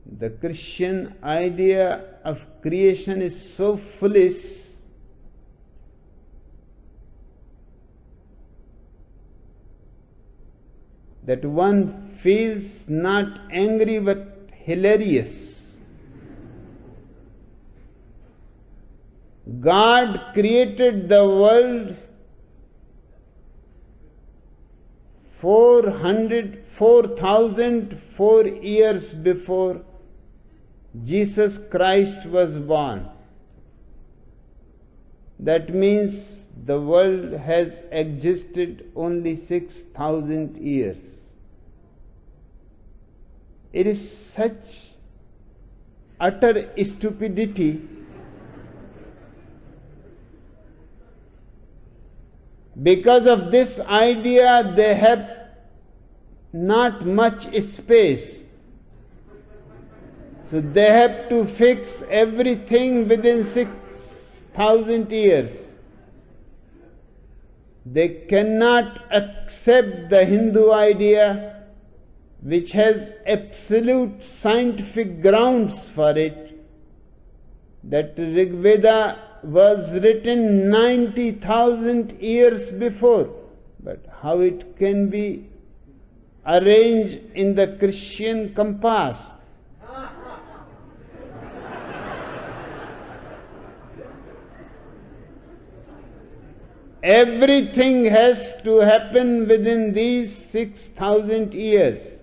The Christian idea of creation is so foolish that one feels not angry but hilarious. God created the world 4,004 years before Jesus Christ was born. That means the world has existed only 6,000 years. It is such utter stupidity because of this idea they have not much space. So they have to fix everything within 6,000 years. They cannot accept the Hindu idea, which has absolute scientific grounds for it, that Rig Veda was written 90,000 years before. But how it can be arranged in the Christian compass? Everything has to happen within these 6,000 years.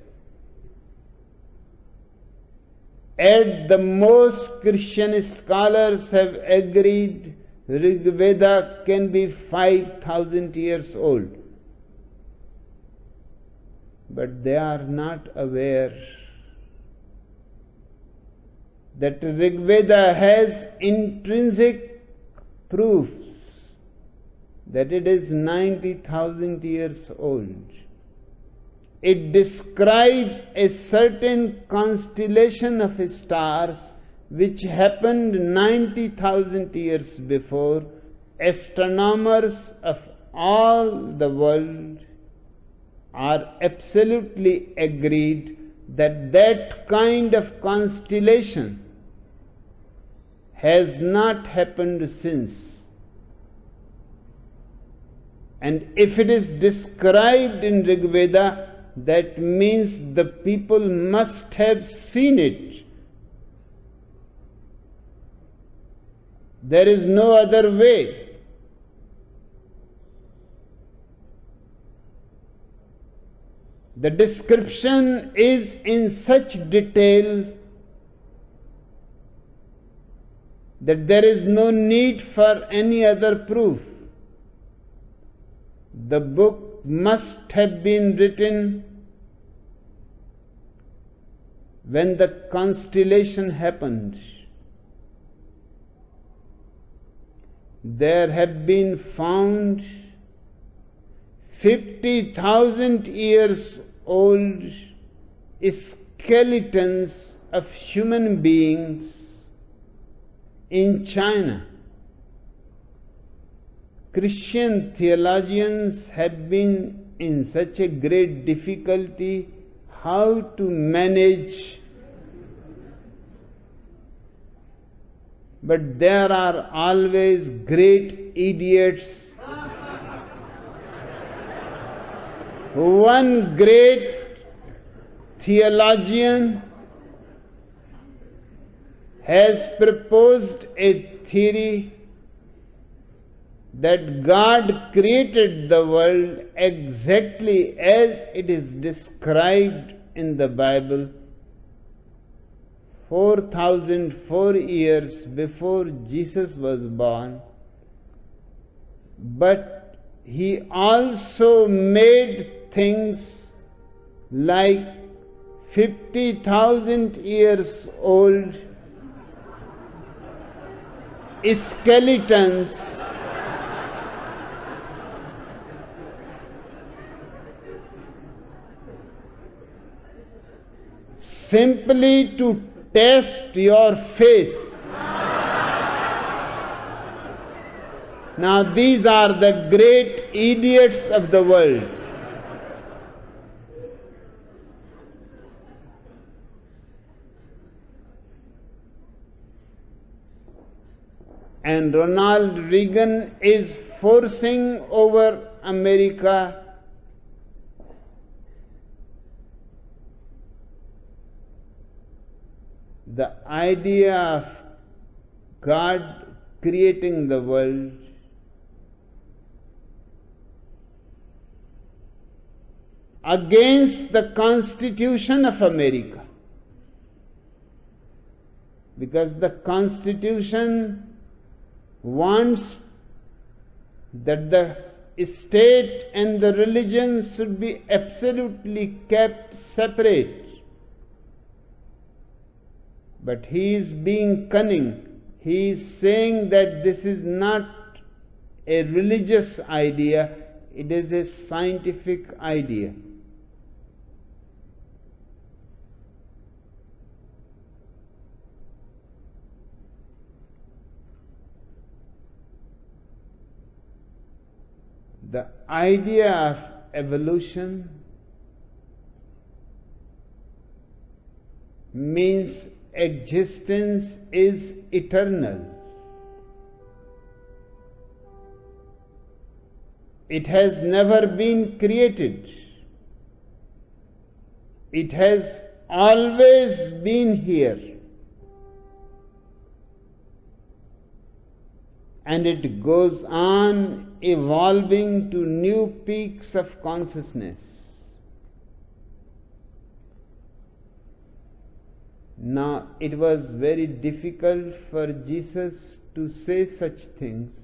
At the most, Christian scholars have agreed Rig Veda can be 5,000 years old. But they are not aware that Rig Veda has intrinsic proofs that it is 90,000 years old. It describes a certain constellation of stars which happened 90,000 years before. Astronomers of all the world are absolutely agreed that that kind of constellation has not happened since. And if it is described in Rig Veda, that means the people must have seen it. There is no other way. The description is in such detail that there is no need for any other proof. The book must have been written when the constellation happened. There have been found 50,000 years old skeletons of human beings in China. Christian theologians have been in such a great difficulty how to manage, but there are always great idiots. One great theologian has proposed a theory that God created the world exactly as it is described in the Bible 4,004 years before Jesus was born. But He also made things like 50,000 years old skeletons simply to test your faith. Now these are the great idiots of the world. And Ronald Reagan is forcing over America the idea of God creating the world against the Constitution of America. Because the Constitution wants that the state and the religion should be absolutely kept separate. But he is being cunning. He is saying that this is not a religious idea, it is a scientific idea. The idea of evolution means existence is eternal. It has never been created. It has always been here. And it goes on evolving to new peaks of consciousness. Now, it was very difficult for Jesus to say such things,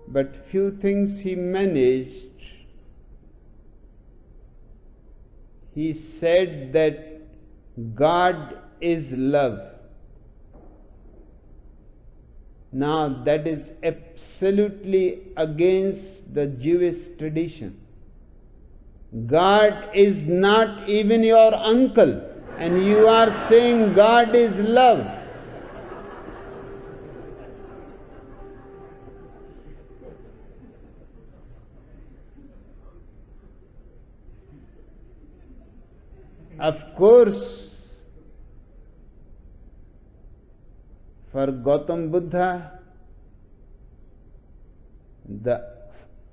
but few things he managed. He said that God is love. Now, that is absolutely against the Jewish tradition. God is not even your uncle, and you are saying God is love. Of course, for Gautam Buddha, the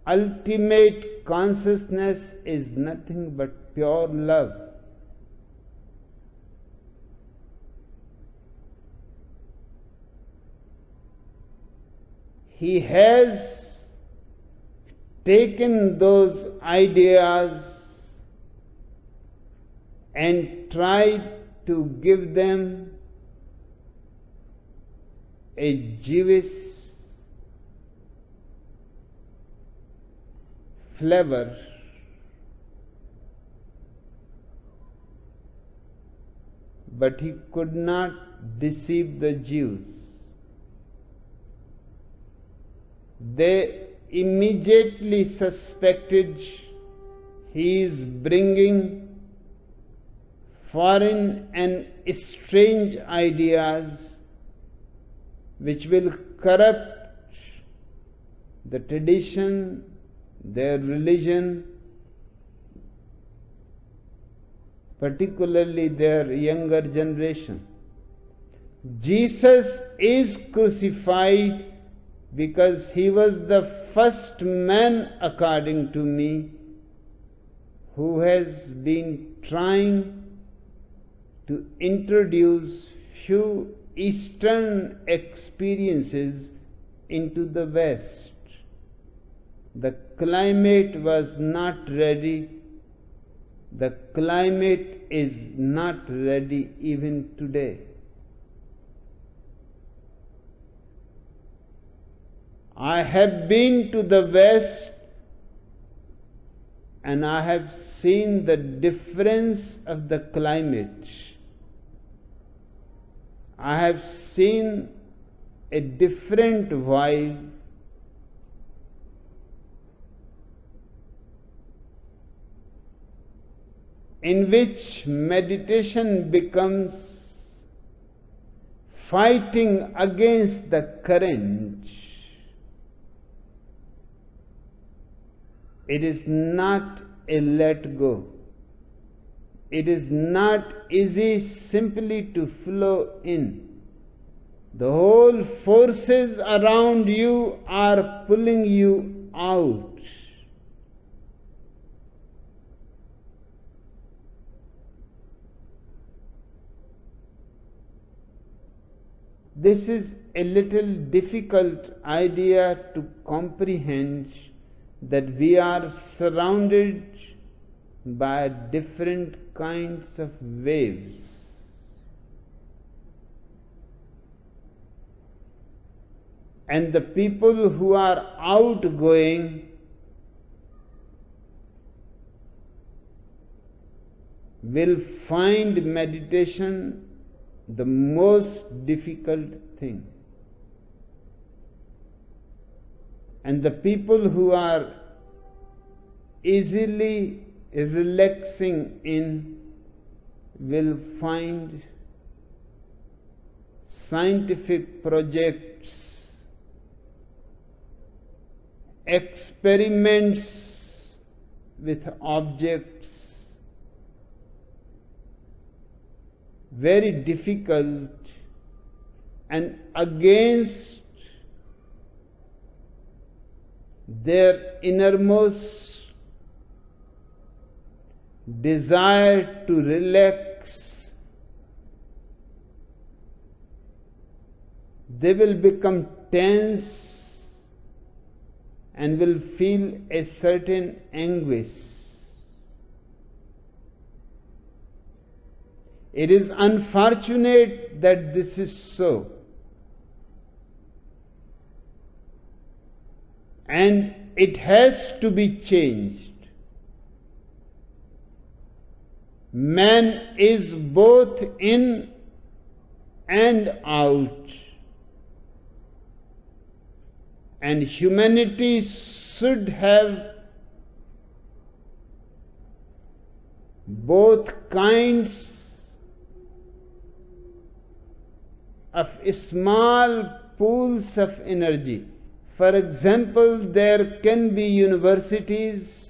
ultimate consciousness is nothing but pure love. He has taken those ideas and tried to give them a Jewish flavor, but he could not deceive the Jews. They immediately suspected he is bringing foreign and strange ideas which will corrupt the tradition, their religion, particularly their younger generation. Jesus is crucified because he was the first man, according to me, who has been trying to introduce few Eastern experiences into the West. The climate was not ready. The climate is not ready even today. I have been to the West and I have seen the difference of the climate. I have seen a different vibe. In which meditation becomes fighting against the current. It is not a let go. It is not easy simply to flow in. The whole forces around you are pulling you out. This is a little difficult idea to comprehend, that we are surrounded by different kinds of waves. And the people who are outgoing will find meditation the most difficult thing. And the people who are easily relaxing in will find scientific projects, experiments with objects very difficult and against their innermost desire to relax. They will become tense and will feel a certain anguish. It is unfortunate that this is so. And it has to be changed. Man is both in and out. And humanity should have both kinds of small pools of energy. For example, there can be universities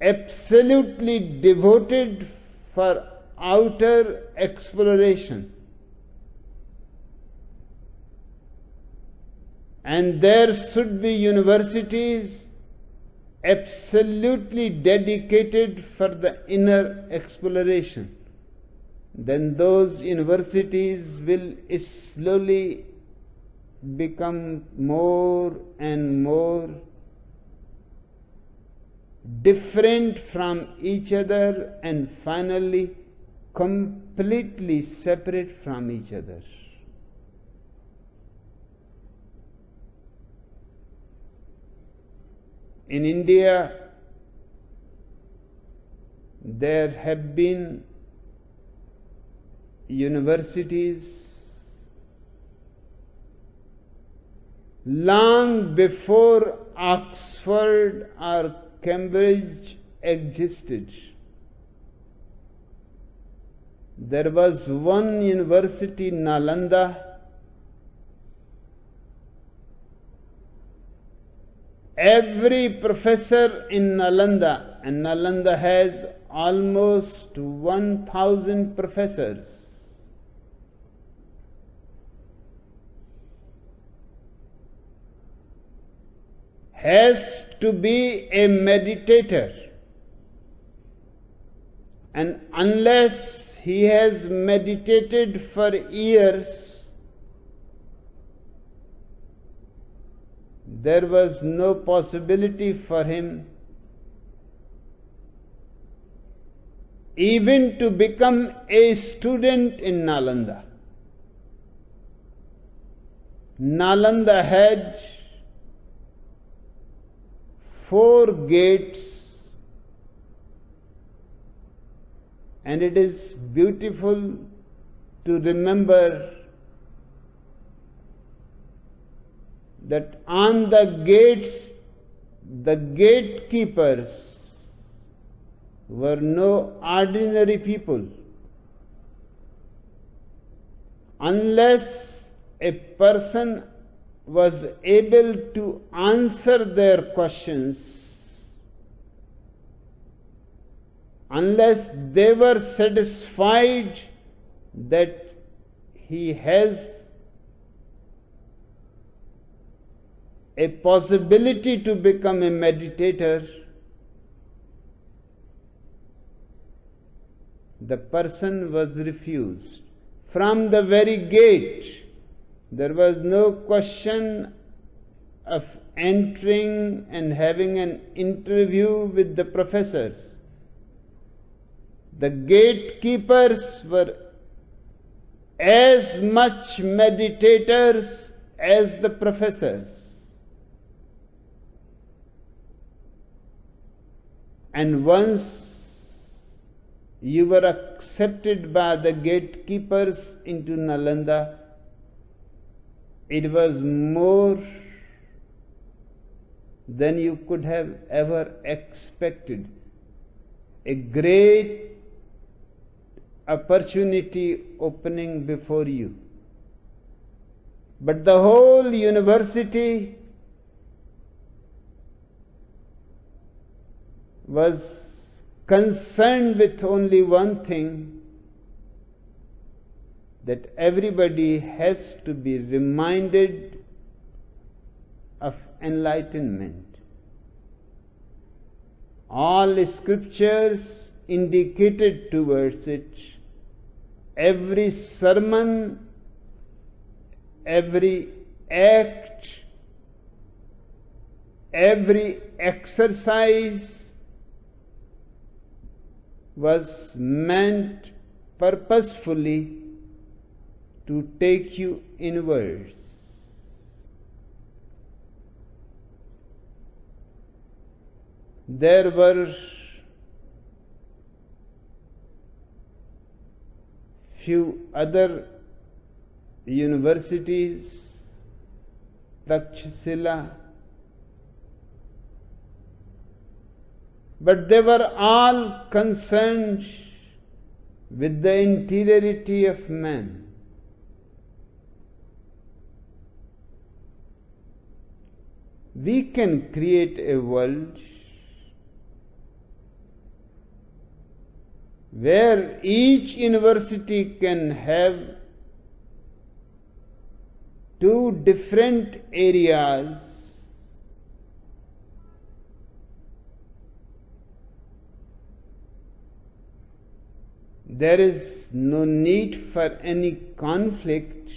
absolutely devoted for outer exploration. And there should be universities absolutely dedicated for the inner exploration. Then those universities will slowly become more and more different from each other and finally completely separate from each other. In India, there have been universities long before Oxford or Cambridge existed. There was one university, Nalanda. Every professor in Nalanda, and Nalanda has almost 1,000 professors, has to be a meditator. And unless he has meditated for years, there was no possibility for him even to become a student in Nalanda. Nalanda had 4 gates, and it is beautiful to remember that on the gates, the gatekeepers were no ordinary people. Unless a person was able to answer their questions, unless they were satisfied that he has a possibility to become a meditator, the person was refused. From the very gate, there was no question of entering and having an interview with the professors. The gatekeepers were as much meditators as the professors. And once you were accepted by the gatekeepers into Nalanda, it was more than you could have ever expected. A great opportunity opening before you. But the whole university was concerned with only one thing, that everybody has to be reminded of enlightenment. All scriptures indicated towards it. Every sermon, every act, every exercise was meant purposefully to take you inwards. There were few other universities, Takshashila, but they were all concerned with the interiority of man. We can create a world where each university can have two different areas there is no need for any conflict.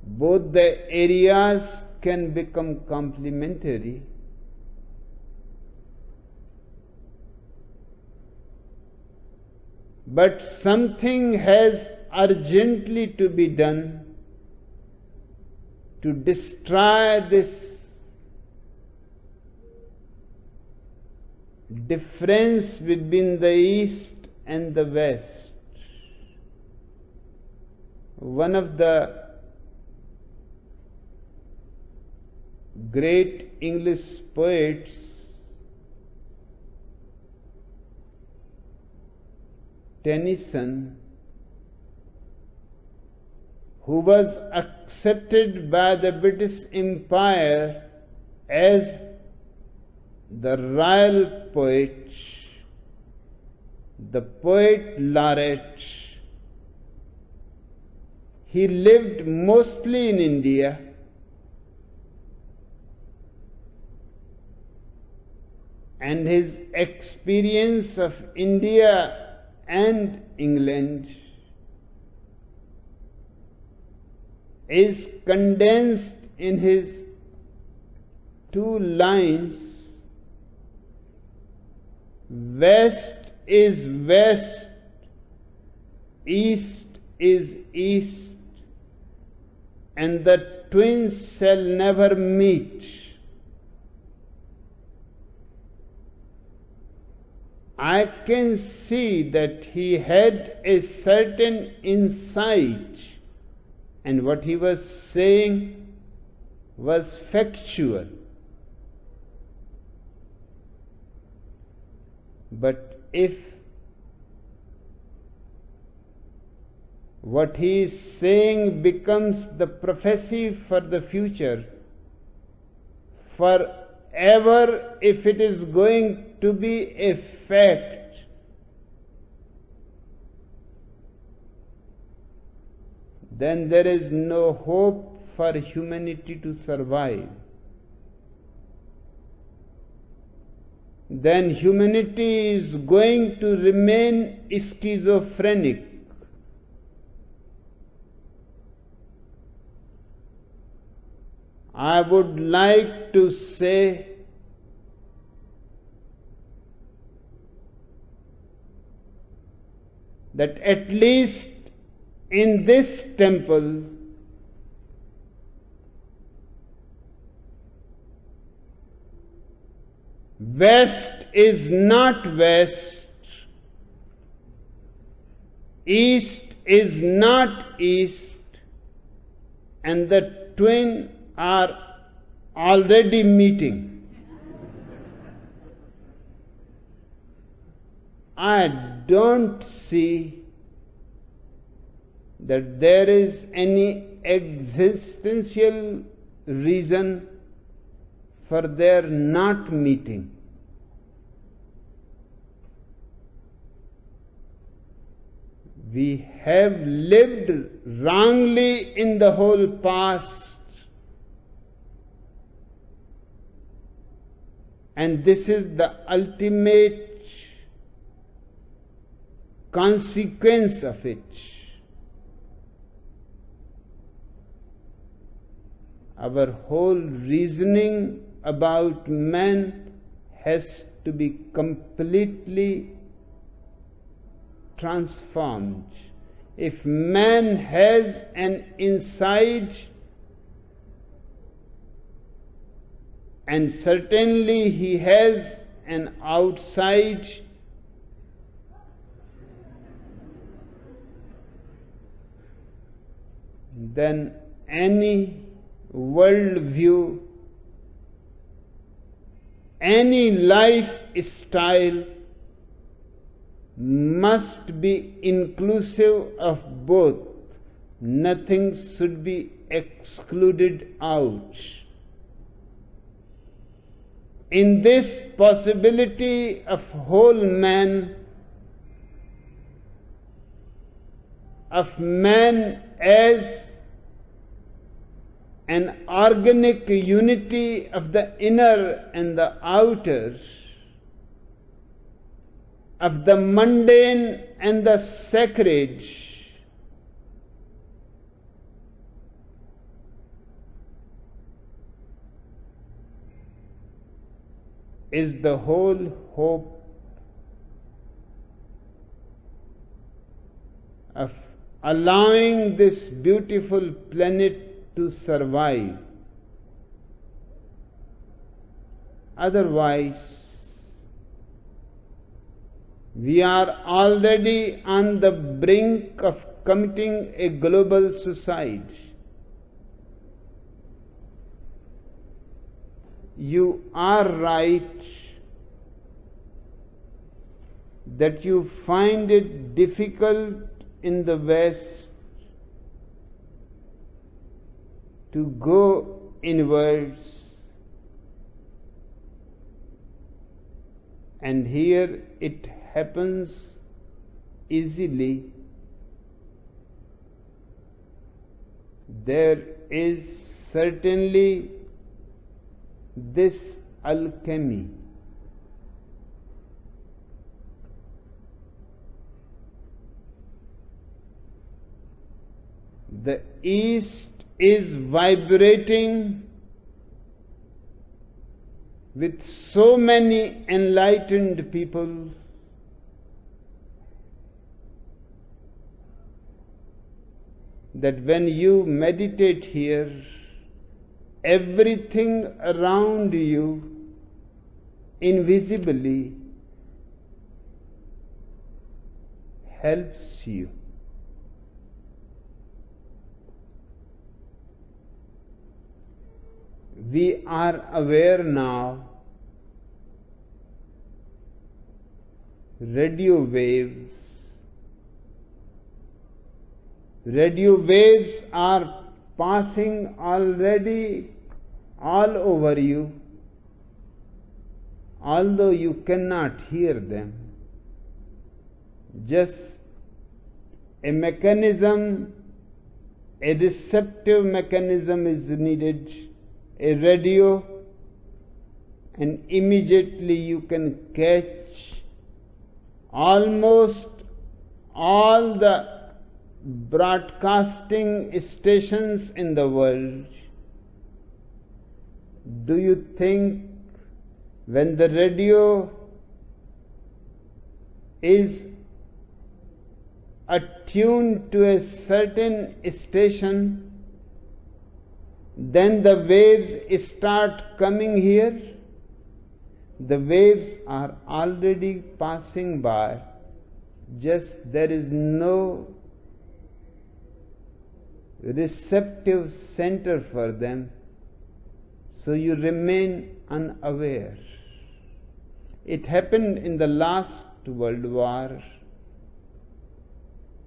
Both the areas can become complementary. But something has urgently to be done to destroy this difference between the East and the West. One of the great English poets, Tennyson, who was accepted by the British Empire as the royal poet, the poet laureate. He lived mostly in India, and his experience of India and England is condensed in his two lines: West is West, East is East, and the twins shall never meet. I can see that he had a certain insight, and what he was saying was factual. But if what he is saying becomes the prophecy for the future, forever, if it is going to be a fact, then there is no hope for humanity to survive. Then humanity is going to remain schizophrenic. I would like to say that at least in this temple, West is not West, East is not East, and the twin are already meeting. I don't see that there is any existential reason for their not meeting. We have lived wrongly in the whole past, and this is the ultimate consequence of it. Our whole reasoning about man has to be completely transformed. If man has an inside, and certainly he has an outside, then any worldview, any lifestyle must be inclusive of both. Nothing should be excluded out. In this possibility of whole man, of man as an organic unity of the inner and the outer, of the mundane and the sacred, is the whole hope of allowing this beautiful planet to survive. Otherwise, we are already on the brink of committing a global suicide. You are right that you find it difficult in the West to go inwards, and here it happens easily. There is certainly this alchemy. The East is vibrating with so many enlightened people that when you meditate here, everything around you invisibly helps you. We are aware now, radio waves are passing already all over you, although you cannot hear them. Just a mechanism a receptive mechanism is needed, a radio, and immediately you can catch almost all the broadcasting stations in the world. Do you think when the radio is attuned to a certain station, then the waves start coming here? The waves are already passing by, just there is no receptive center for them, so you remain unaware. It happened in the last World War.